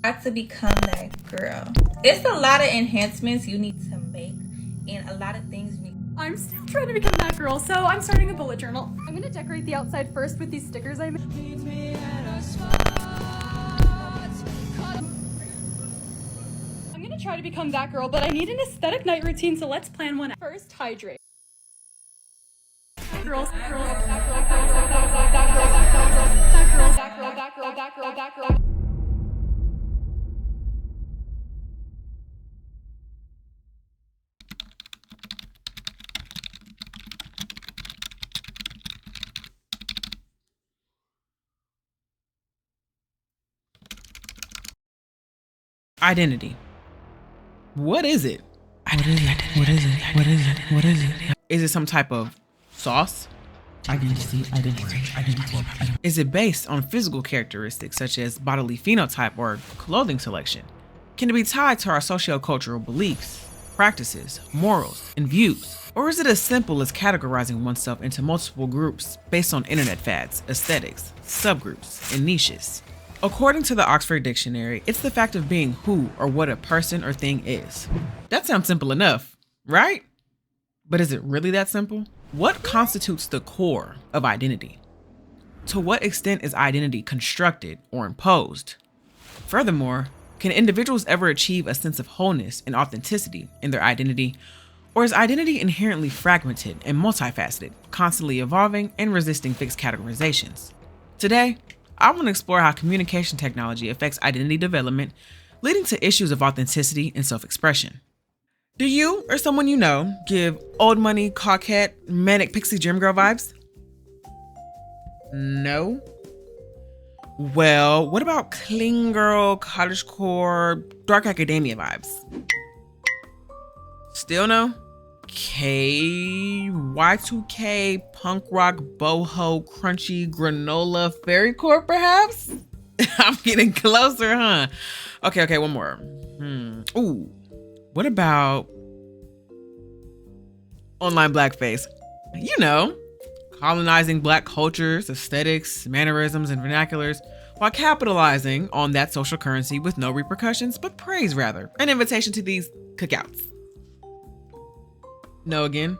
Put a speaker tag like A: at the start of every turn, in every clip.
A: Got to become that girl. It's a lot of enhancements you need to make and a lot of things you need.
B: I'm still trying to become that girl, so I'm starting a bullet journal. I'm gonna decorate the outside first with these stickers I made. I'm gonna try to become that girl, but I need an aesthetic night routine, so let's plan one out. First, hydrate. Girls, that girl, that girl, that girl, that girl, that girl, that girl, that girl, that girl, that girl, that girl, that girl.
C: Identity. What is it? What is it? What is it? What is it? What is it? Is it some type of sauce? Identity. Is it based on physical characteristics such as bodily phenotype or clothing selection? Can it be tied to our socio-cultural beliefs, practices, morals, and views? Or is it as simple as categorizing oneself into multiple groups based on internet fads, aesthetics, subgroups, and niches? According to the Oxford Dictionary, it's the fact of being who or what a person or thing is. That sounds simple enough, right? But is it really that simple? What constitutes the core of identity? To what extent is identity constructed or imposed? Furthermore, can individuals ever achieve a sense of wholeness and authenticity in their identity? Or is identity inherently fragmented and multifaceted, constantly evolving and resisting fixed categorizations? Today, I want to explore how communication technology affects identity development, leading to issues of authenticity and self-expression. Do you or someone you know give old money, coquette, manic pixie gym girl vibes? No? Well, what about clean girl, cottagecore, dark academia vibes? Still no? Y2K, punk rock, boho, crunchy, granola, fairycore perhaps? I'm getting closer, huh? Okay, one more. Ooh, what about online blackface? You know, colonizing black cultures, aesthetics, mannerisms, and vernaculars while capitalizing on that social currency with no repercussions, but praise rather. An invitation to these cookouts. No again?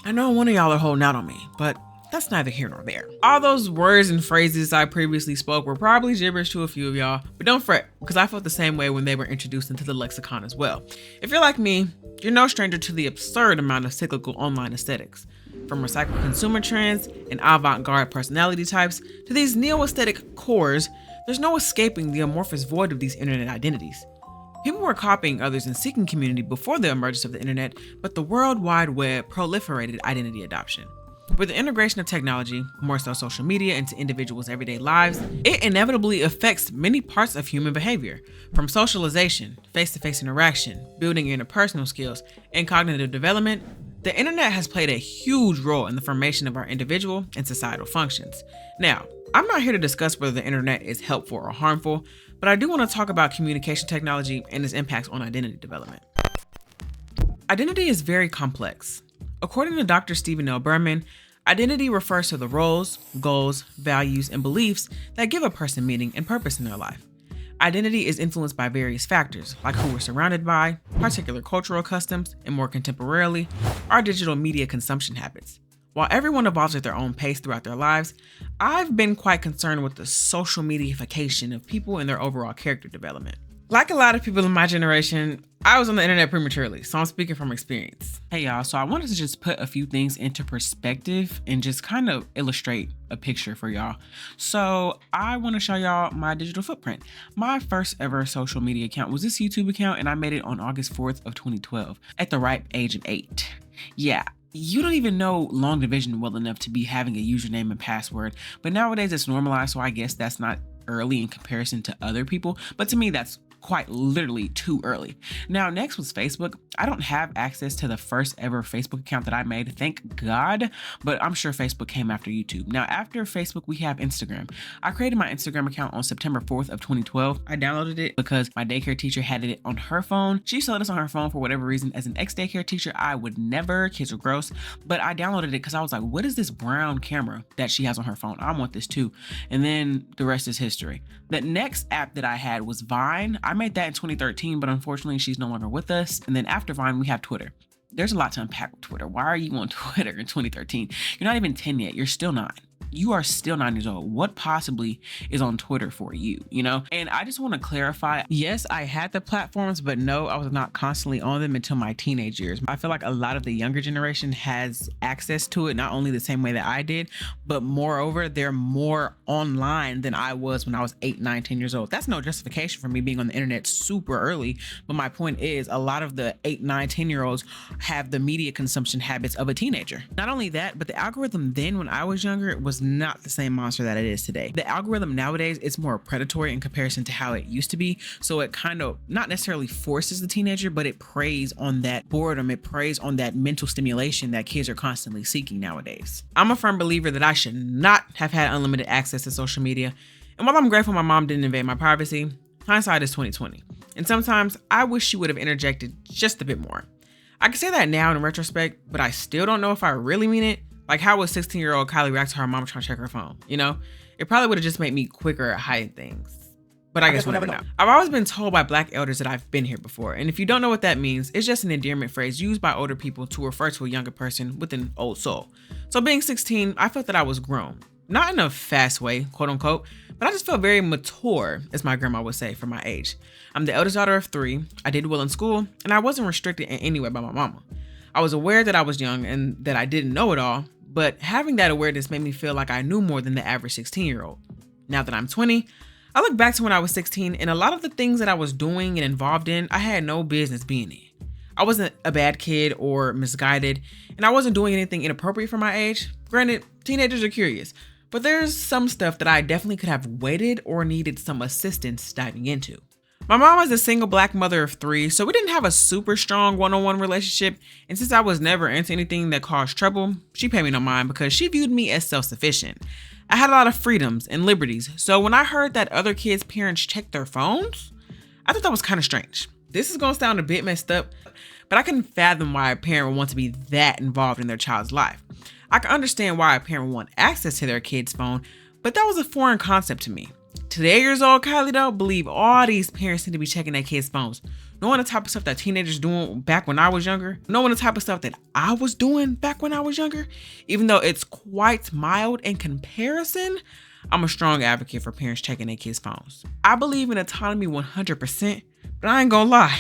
C: I know one of y'all are holding out on me, but that's neither here nor there. All those words and phrases I previously spoke were probably gibberish to a few of y'all, but don't fret, because I felt the same way when they were introduced into the lexicon as well. If you're like me, you're no stranger to the absurd amount of cyclical online aesthetics. From recycled consumer trends and avant-garde personality types to these neo-aesthetic cores, there's no escaping the amorphous void of these internet identities. People were copying others and seeking community before the emergence of the internet, but the World Wide Web proliferated identity adoption. With the integration of technology, more so social media, into individuals' everyday lives, it inevitably affects many parts of human behavior, from socialization, face-to-face interaction, building interpersonal skills, and cognitive development. The internet has played a huge role in the formation of our individual and societal functions. Now, I'm not here to discuss whether the internet is helpful or harmful, but I do want to talk about communication technology and its impacts on identity development. Identity is very complex. According to Dr. Stephen L. Berman, identity refers to the roles, goals, values, and beliefs that give a person meaning and purpose in their life. Identity is influenced by various factors, like who we're surrounded by, particular cultural customs, and more contemporarily, our digital media consumption habits. While everyone evolves at their own pace throughout their lives, I've been quite concerned with the social mediaification of people and their overall character development. Like a lot of people in my generation, I was on the internet prematurely, so I'm speaking from experience. Hey y'all, so I wanted to just put a few things into perspective and just kind of illustrate a picture for y'all. So I want to show y'all my digital footprint. My first ever social media account was this YouTube account, and I made it on August 4th of 2012 at the ripe age of 8. Yeah. You don't even know long division well enough to be having a username and password, but nowadays it's normalized, so I guess that's not early in comparison to other people, but to me that's quite literally too early. Now, next was Facebook. I don't have access to the first ever Facebook account that I made, thank God, but I'm sure Facebook came after YouTube. Now, after Facebook, we have Instagram. I created my Instagram account on September 4th of 2012. I downloaded it because my daycare teacher had it on her phone. She saw this on her phone for whatever reason. As an ex-daycare teacher, I would never, kids are gross, but I downloaded it because I was like, what is this brown camera that she has on her phone? I want this too. And then the rest is history. The next app that I had was Vine. I made that in 2013, but unfortunately she's no longer with us. And then after Vine, we have Twitter. There's a lot to unpack with Twitter. Why are you on Twitter in 2013? You're not even 10 yet. You're still 9. You are still 9 years old. What possibly is on Twitter for you, you know? And I just want to clarify, yes, I had the platforms, but no, I was not constantly on them until my teenage years. I feel like a lot of the younger generation has access to it, not only the same way that I did, but moreover, they're more online than I was when I was 8, 9, 10 years old. That's no justification for me being on the internet super early. But my point is, a lot of the 8, 9, 10-year-olds have the media consumption habits of a teenager. Not only that, but the algorithm then when I was younger was not the same monster that it is today. The algorithm nowadays is more predatory in comparison to how it used to be. So it kind of not necessarily forces the teenager, but it preys on that boredom. It preys on that mental stimulation that kids are constantly seeking nowadays. I'm a firm believer that I should not have had unlimited access to social media. And while I'm grateful my mom didn't invade my privacy, hindsight is 2020. And sometimes I wish she would have interjected just a bit more. I can say that now in retrospect, but I still don't know if I really mean it. Like, how would 16-year-old Kylee react to her mom trying to check her phone? You know, it probably would have just made me quicker at hiding things. But I guess we'll never know. I've always been told by Black elders that I've been here before. And if you don't know what that means, it's just an endearment phrase used by older people to refer to a younger person with an old soul. So being 16, I felt that I was grown. Not in a fast way, quote unquote, but I just felt very mature, as my grandma would say, for my age. I'm the eldest daughter of 3. I did well in school, and I wasn't restricted in any way by my mama. I was aware that I was young and that I didn't know it all. But having that awareness made me feel like I knew more than the average 16-year-old. Now that I'm 20, I look back to when I was 16 and a lot of the things that I was doing and involved in, I had no business being in. I wasn't a bad kid or misguided, and I wasn't doing anything inappropriate for my age. Granted, teenagers are curious, but there's some stuff that I definitely could have waited or needed some assistance diving into. My mom was a single Black mother of 3, so we didn't have a super strong one-on-one relationship. And since I was never into anything that caused trouble, she paid me no mind because she viewed me as self-sufficient. I had a lot of freedoms and liberties, so when I heard that other kids' parents checked their phones, I thought that was kind of strange. This is gonna sound a bit messed up, but I couldn't fathom why a parent would want to be that involved in their child's life. I can understand why a parent would want access to their kid's phone, but that was a foreign concept to me. Today years old Kylee don't believe all these parents need to be checking their kids' phones. Knowing the type of stuff that teenagers doing back when I was younger, knowing the type of stuff that I was doing back when I was younger, even though it's quite mild in comparison, I'm a strong advocate for parents checking their kids' phones. I believe in autonomy 100%, but I ain't gonna lie,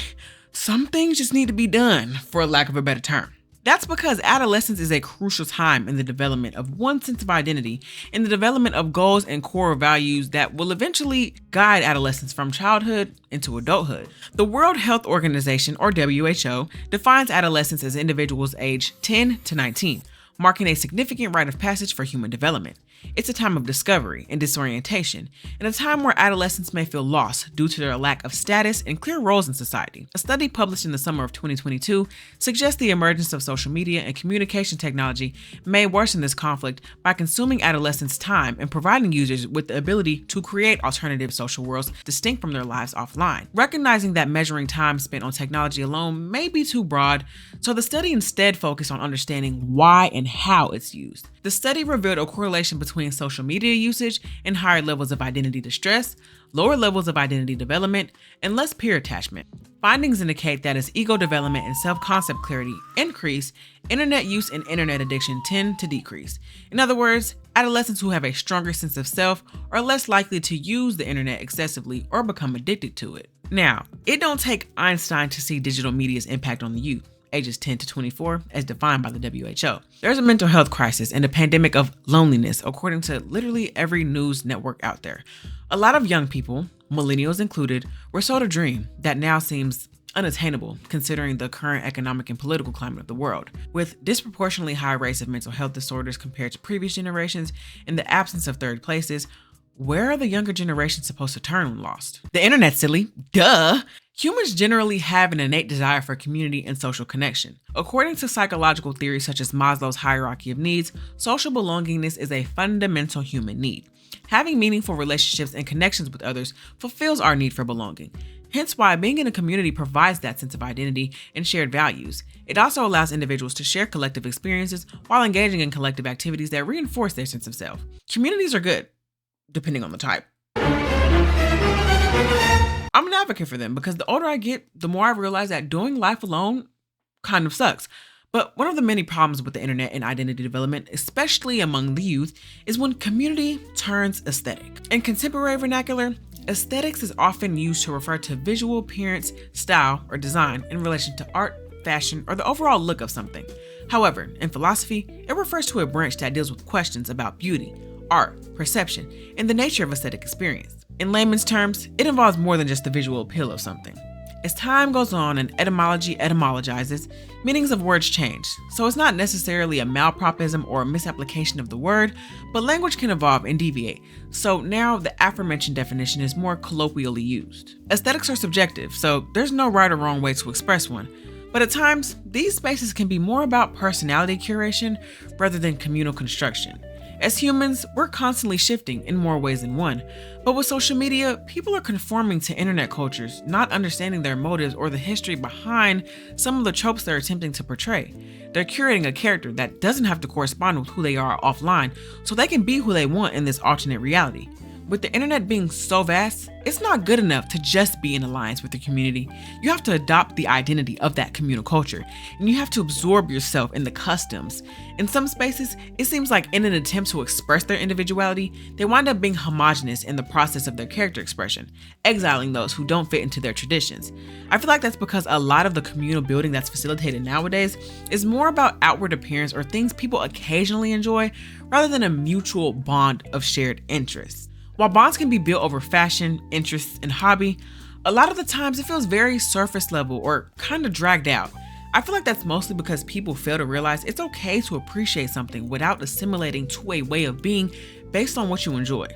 C: some things just need to be done, for lack of a better term. That's because adolescence is a crucial time in the development of one's sense of identity and the development of goals and core values that will eventually guide adolescence from childhood into adulthood. The World Health Organization, or WHO, defines adolescence as individuals aged 10 to 19, marking a significant rite of passage for human development. It's a time of discovery and disorientation, and a time where adolescents may feel lost due to their lack of status and clear roles in society. A study published in the summer of 2022 suggests the emergence of social media and communication technology may worsen this conflict by consuming adolescents' time and providing users with the ability to create alternative social worlds distinct from their lives offline. Recognizing that measuring time spent on technology alone may be too broad, so the study instead focused on understanding why and how it's used. The study revealed a correlation between social media usage and higher levels of identity distress, lower levels of identity development, and less peer attachment. Findings indicate that as ego development and self-concept clarity increase, internet use and internet addiction tend to decrease. In other words, adolescents who have a stronger sense of self are less likely to use the internet excessively or become addicted to it. Now, it don't take Einstein to see digital media's impact on the youth, ages 10 to 24, as defined by the WHO. There's a mental health crisis and a pandemic of loneliness, according to literally every news network out there. A lot of young people, millennials included, were sold a dream that now seems unattainable considering the current economic and political climate of the world. With disproportionately high rates of mental health disorders compared to previous generations and the absence of third places, where are the younger generations supposed to turn when lost? The internet, silly. Duh! Humans generally have an innate desire for community and social connection. According to psychological theories such as Maslow's hierarchy of needs, social belongingness is a fundamental human need. Having meaningful relationships and connections with others fulfills our need for belonging. Hence why being in a community provides that sense of identity and shared values. It also allows individuals to share collective experiences while engaging in collective activities that reinforce their sense of self. Communities are good, depending on the type. I'm an advocate for them because the older I get, the more I realize that doing life alone kind of sucks. But one of the many problems with the internet and identity development, especially among the youth, is when community turns aesthetic. In contemporary vernacular, aesthetics is often used to refer to visual appearance, style, or design in relation to art, fashion, or the overall look of something. However, in philosophy, it refers to a branch that deals with questions about beauty, art, perception, and the nature of aesthetic experience. In layman's terms, it involves more than just the visual appeal of something. As time goes on and etymology etymologizes, meanings of words change, so it's not necessarily a malapropism or a misapplication of the word, but language can evolve and deviate, so now the aforementioned definition is more colloquially used. Aesthetics are subjective, so there's no right or wrong way to express one, but at times, these spaces can be more about personality curation rather than communal construction. As humans, we're constantly shifting in more ways than one, but with social media, people are conforming to internet cultures, not understanding their motives or the history behind some of the tropes they're attempting to portray. They're curating a character that doesn't have to correspond with who they are offline, so they can be who they want in this alternate reality. With the internet being so vast, it's not good enough to just be in alliance with the community. You have to adopt the identity of that communal culture, and you have to absorb yourself in the customs. In some spaces, it seems like in an attempt to express their individuality, they wind up being homogenous in the process of their character expression, exiling those who don't fit into their traditions. I feel like that's because a lot of the communal building that's facilitated nowadays is more about outward appearance or things people occasionally enjoy, rather than a mutual bond of shared interests. While bonds can be built over fashion, interests, and hobby, a lot of the times it feels very surface level or kind of dragged out. I feel like that's mostly because people fail to realize it's okay to appreciate something without assimilating to a way of being based on what you enjoy.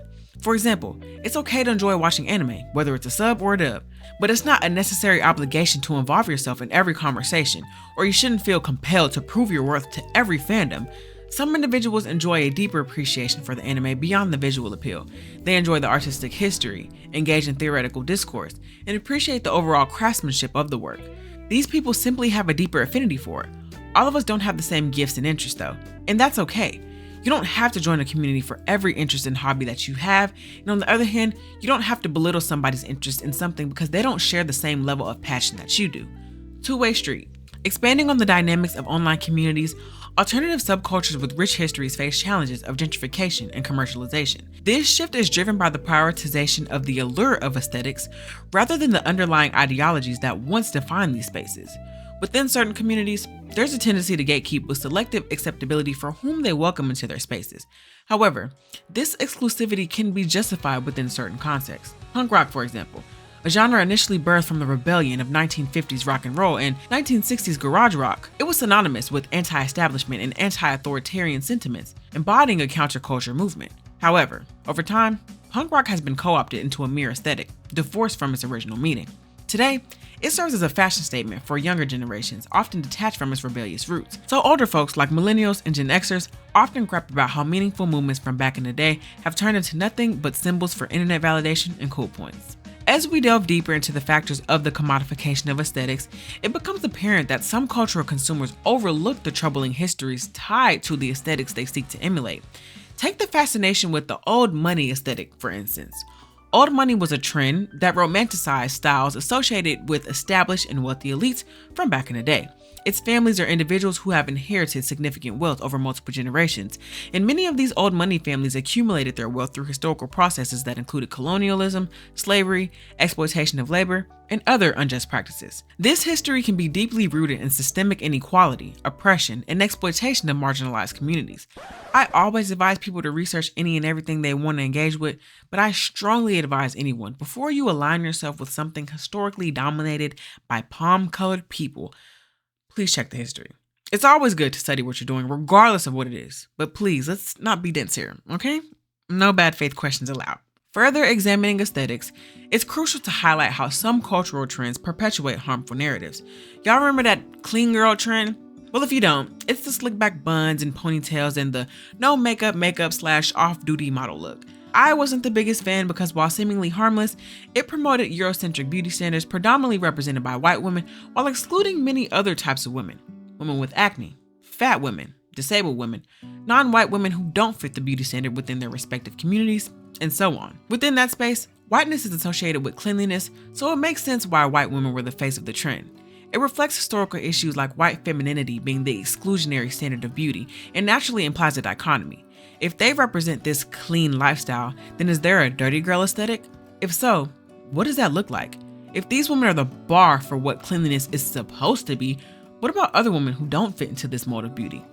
C: For example, it's okay to enjoy watching anime, whether it's a sub or a dub, but it's not a necessary obligation to involve yourself in every conversation, or you shouldn't feel compelled to prove your worth to every fandom. Some individuals enjoy a deeper appreciation for the anime beyond the visual appeal. They enjoy the artistic history, engage in theoretical discourse, and appreciate the overall craftsmanship of the work. These people simply have a deeper affinity for it. All of us don't have the same gifts and interests though, and that's okay. You don't have to join a community for every interest and hobby that you have, and on the other hand, you don't have to belittle somebody's interest in something because they don't share the same level of passion that you do. Two-way street. Expanding on the dynamics of online communities, alternative subcultures with rich histories face challenges of gentrification and commercialization. This shift is driven by the prioritization of the allure of aesthetics rather than the underlying ideologies that once defined these spaces. Within certain communities, there's a tendency to gatekeep with selective acceptability for whom they welcome into their spaces. However, this exclusivity can be justified within certain contexts. Punk rock, for example, a genre initially birthed from the rebellion of 1950s rock and roll and 1960s garage rock. It was synonymous with anti-establishment and anti-authoritarian sentiments, embodying a counterculture movement. However, over time, punk rock has been co-opted into a mere aesthetic, divorced from its original meaning. Today, it serves as a fashion statement for younger generations, often detached from its rebellious roots. So older folks like millennials and Gen Xers often gripe about how meaningful movements from back in the day have turned into nothing but symbols for internet validation and cool points. As we delve deeper into the factors of the commodification of aesthetics, it becomes apparent that some cultural consumers overlook the troubling histories tied to the aesthetics they seek to emulate. Take the fascination with the old money aesthetic, for instance. Old money was a trend that romanticized styles associated with established and wealthy elites from back in the day. Its families are individuals who have inherited significant wealth over multiple generations, and many of these old money families accumulated their wealth through historical processes that included colonialism, slavery, exploitation of labor, and other unjust practices. This history can be deeply rooted in systemic inequality, oppression, and exploitation of marginalized communities. I always advise people to research any and everything they want to engage with, but I strongly advise anyone, before you align yourself with something historically dominated by palm-colored people, please check the history. It's always good to study what you're doing, regardless of what it is. But please, let's not be dense here, okay? No bad faith questions allowed. Further examining aesthetics, it's crucial to highlight how some cultural trends perpetuate harmful narratives. Y'all remember that clean girl trend? Well, if you don't, it's the slick back buns and ponytails and the no makeup / off-duty model look. I wasn't the biggest fan because while seemingly harmless, it promoted Eurocentric beauty standards predominantly represented by white women while excluding many other types of women. Women with acne, fat women, disabled women, non-white women who don't fit the beauty standard within their respective communities, and so on. Within that space, whiteness is associated with cleanliness, so it makes sense why white women were the face of the trend. It reflects historical issues like white femininity being the exclusionary standard of beauty and naturally implies a dichotomy. If they represent this clean lifestyle, then is there a dirty girl aesthetic? If so, what does that look like? If these women are the bar for what cleanliness is supposed to be, what about other women who don't fit into this mold of beauty?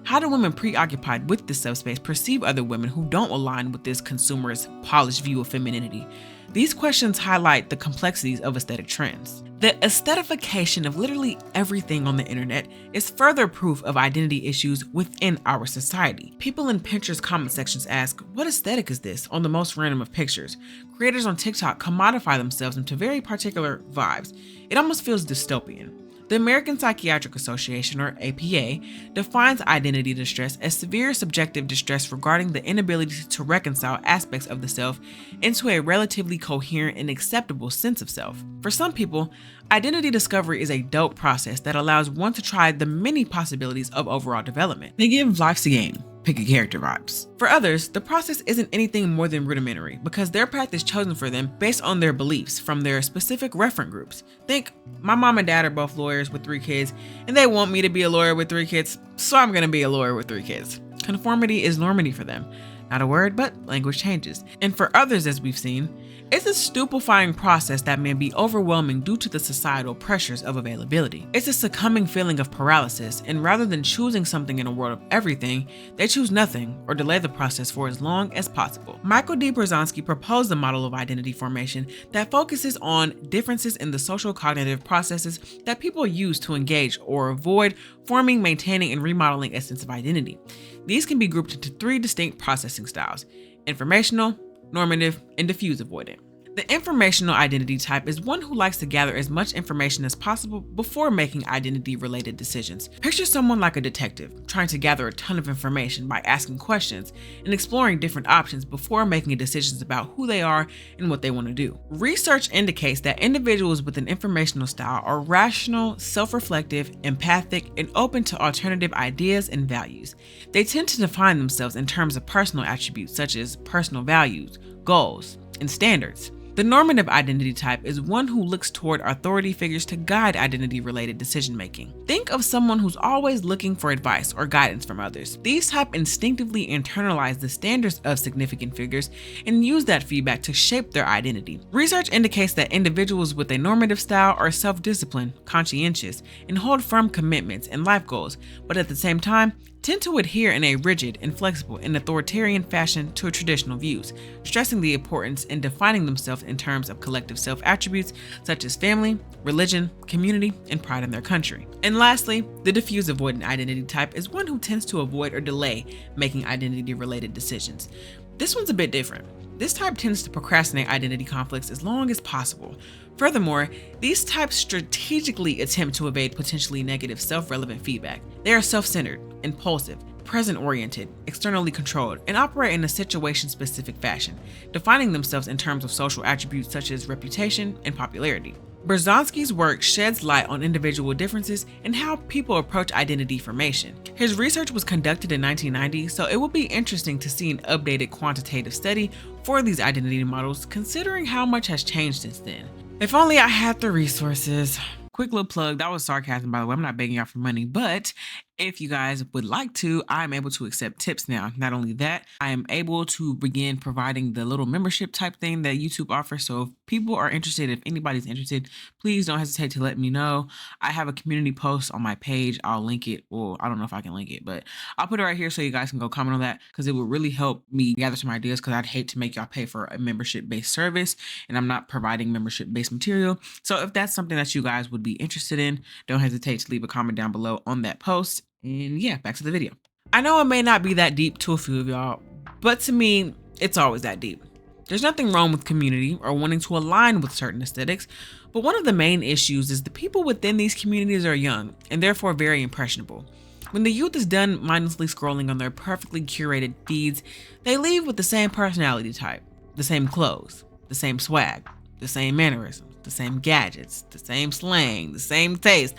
C: How do women preoccupied with this subspace perceive other women who don't align with this consumerist, polished view of femininity? These questions highlight the complexities of aesthetic trends. The aesthetic-fication of literally everything on the internet is further proof of identity issues within our society. People in Pinterest comment sections ask, "What aesthetic is this?" on the most random of pictures. Creators on TikTok commodify themselves into very particular vibes. It almost feels dystopian. The American Psychiatric Association, or APA, defines identity distress as severe subjective distress regarding the inability to reconcile aspects of the self into a relatively coherent and acceptable sense of self. For some people, identity discovery is a dope process that allows one to try the many possibilities of overall development. They give life's a game, pick a character vibes. For others, the process isn't anything more than rudimentary because their path is chosen for them based on their beliefs from their specific reference groups. Think, my mom and dad are both lawyers with 3 kids, and they want me to be a lawyer with 3 kids, so I'm gonna be a lawyer with 3 kids. Conformity is normity for them. Not a word, but language changes. And for others, as we've seen, it's a stupefying process that may be overwhelming due to the societal pressures of availability. It's a succumbing feeling of paralysis, and rather than choosing something in a world of everything, they choose nothing or delay the process for as long as possible. Michael D. Brzezinski proposed a model of identity formation that focuses on differences in the social cognitive processes that people use to engage or avoid forming, maintaining, and remodeling a sense of identity. These can be grouped into 3 distinct processing styles: informational, normative, and diffuse avoidant. The informational identity type is one who likes to gather as much information as possible before making identity-related decisions. Picture someone like a detective, trying to gather a ton of information by asking questions and exploring different options before making decisions about who they are and what they want to do. Research indicates that individuals with an informational style are rational, self-reflective, empathic, and open to alternative ideas and values. They tend to define themselves in terms of personal attributes such as personal values, goals, and standards. The normative identity type is one who looks toward authority figures to guide identity-related decision-making. Think of someone who's always looking for advice or guidance from others. These type instinctively internalize the standards of significant figures and use that feedback to shape their identity. Research indicates that individuals with a normative style are self-disciplined, conscientious, and hold firm commitments and life goals, but at the same time, tend to adhere in a rigid, inflexible, and authoritarian fashion to traditional views, stressing the importance in defining themselves in terms of collective self-attributes such as family, religion, community, and pride in their country. And lastly, the diffuse avoidant identity type is one who tends to avoid or delay making identity-related decisions. This one's a bit different. This type tends to procrastinate identity conflicts as long as possible. Furthermore, these types strategically attempt to evade potentially negative self-relevant feedback. They are self-centered, impulsive, present-oriented, externally controlled, and operate in a situation-specific fashion, defining themselves in terms of social attributes such as reputation and popularity. Brzezinski's work sheds light on individual differences and how people approach identity formation. His research was conducted in 1990, so it will be interesting to see an updated quantitative study for these identity models, considering how much has changed since then. If only I had the resources. Quick little plug, that was sarcasm, by the way. I'm not begging y'all for money, but if you guys would like to, I'm able to accept tips now. Not only that, I am able to begin providing the little membership type thing that YouTube offers. So if people are interested, if anybody's interested, please don't hesitate to let me know. I have a community post on my page. I'll link it. Well, I don't know if I can link it, but I'll put it right here so you guys can go comment on that because it would really help me gather some ideas because I'd hate to make y'all pay for a membership-based service and I'm not providing membership-based material. So if that's something that you guys would be interested in, don't hesitate to leave a comment down below on that post. And yeah, back to the video. I know it may not be that deep to a few of y'all, but to me, it's always that deep. There's nothing wrong with community or wanting to align with certain aesthetics, but one of the main issues is the people within these communities are young and therefore very impressionable. When the youth is done mindlessly scrolling on their perfectly curated feeds, they leave with the same personality type, the same clothes, the same swag, the same mannerisms, the same gadgets, the same slang, the same taste,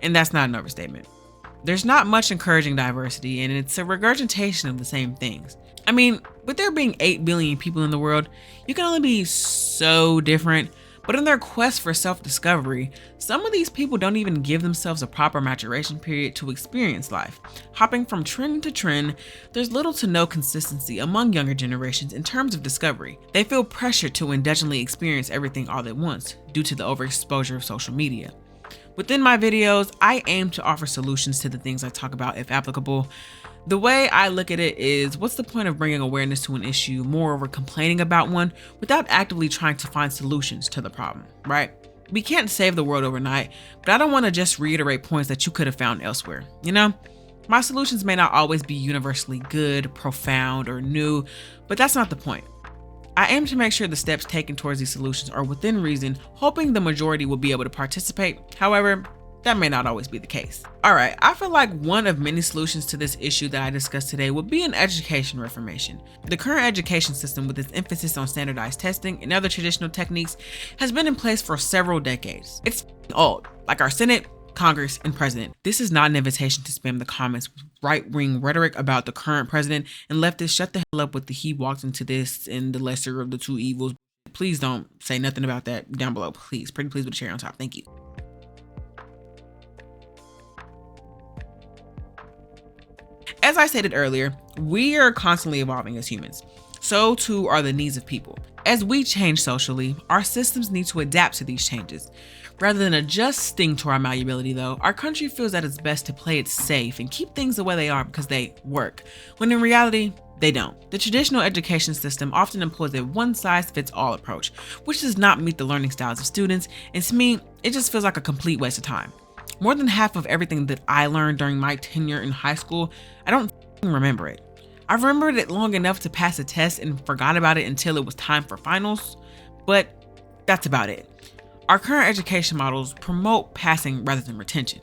C: and that's not an overstatement. There's not much encouraging diversity, and it's a regurgitation of the same things. I mean, with there being 8 billion people in the world, you can only be so different, but in their quest for self-discovery, some of these people don't even give themselves a proper maturation period to experience life. Hopping from trend to trend, there's little to no consistency among younger generations in terms of discovery. They feel pressured to indulgently experience everything all at once due to the overexposure of social media. Within my videos, I aim to offer solutions to the things I talk about if applicable. The way I look at it is, what's the point of bringing awareness to an issue, moreover complaining about one, without actively trying to find solutions to the problem, right? We can't save the world overnight, but I don't want to just reiterate points that you could have found elsewhere, you know? My solutions may not always be universally good, profound, or new, but that's not the point. I aim to make sure the steps taken towards these solutions are within reason, hoping the majority will be able to participate. However, that may not always be the case. All right, I feel like one of many solutions to this issue that I discussed today would be an education reformation. The current education system, with its emphasis on standardized testing and other traditional techniques, has been in place for several decades. It's old, like our Senate, Congress, and president. This is not an invitation to spam the comments with right-wing rhetoric about the current president and leftists shut the hell up with the he walked into this and the lesser of the two evils. Please don't say nothing about that down below, please. Pretty please with a cherry on top. Thank you. As I stated earlier, we are constantly evolving as humans. So too are the needs of people. As we change socially, our systems need to adapt to these changes. Rather than adjusting to our malleability though, our country feels that it's best to play it safe and keep things the way they are because they work, when in reality, they don't. The traditional education system often employs a one-size-fits-all approach, which does not meet the learning styles of students, and to me, it just feels like a complete waste of time. More than half of everything that I learned during my tenure in high school, I don't remember it. I remembered it long enough to pass a test and forgot about it until it was time for finals, but that's about it. Our current education models promote passing rather than retention.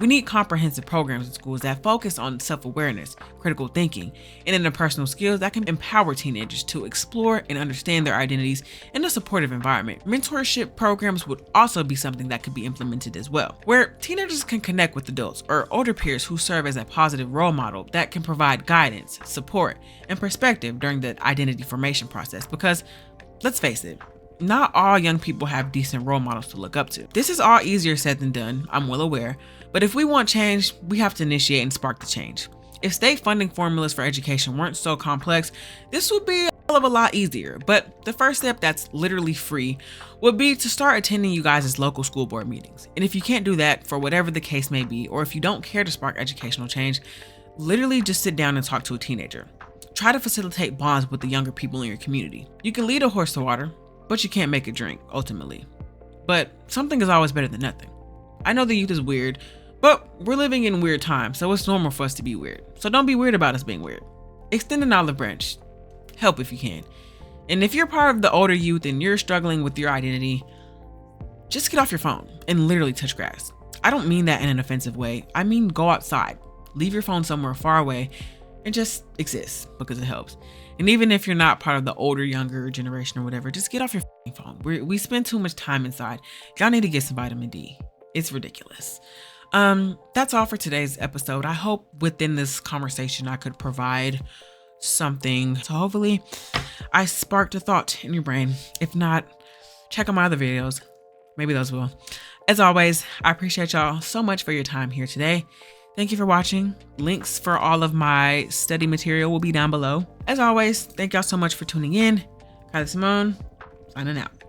C: We need comprehensive programs in schools that focus on self-awareness, critical thinking, and interpersonal skills that can empower teenagers to explore and understand their identities in a supportive environment. Mentorship programs would also be something that could be implemented as well, where teenagers can connect with adults or older peers who serve as a positive role model that can provide guidance, support, and perspective during the identity formation process. Because, let's face it, not all young people have decent role models to look up to. This is all easier said than done, I'm well aware, but if we want change, we have to initiate and spark the change. If state funding formulas for education weren't so complex, this would be a hell of a lot easier. But the first step that's literally free would be to start attending you guys' local school board meetings. And if you can't do that for whatever the case may be, or if you don't care to spark educational change, literally just sit down and talk to a teenager. Try to facilitate bonds with the younger people in your community. You can lead a horse to water, but you can't make it drink, ultimately. But something is always better than nothing. I know the youth is weird, but we're living in weird times, so it's normal for us to be weird. So don't be weird about us being weird. Extend an olive branch. Help if you can. And if you're part of the older youth and you're struggling with your identity, just get off your phone and literally touch grass. I don't mean that in an offensive way. I mean go outside, leave your phone somewhere far away, and just exist because it helps. And even if you're not part of the older, younger generation or whatever, just get off your phone. We spend too much time inside. Y'all need to get some vitamin D. It's ridiculous. That's all for today's episode. I hope within this conversation I could provide something. So hopefully I sparked a thought in your brain. If not, check out my other videos. Maybe those will. As always, I appreciate y'all so much for your time here today. Thank you for watching. Links for all of my study material will be down below. As always, thank y'all so much for tuning in. Kylee, Simone, signing out.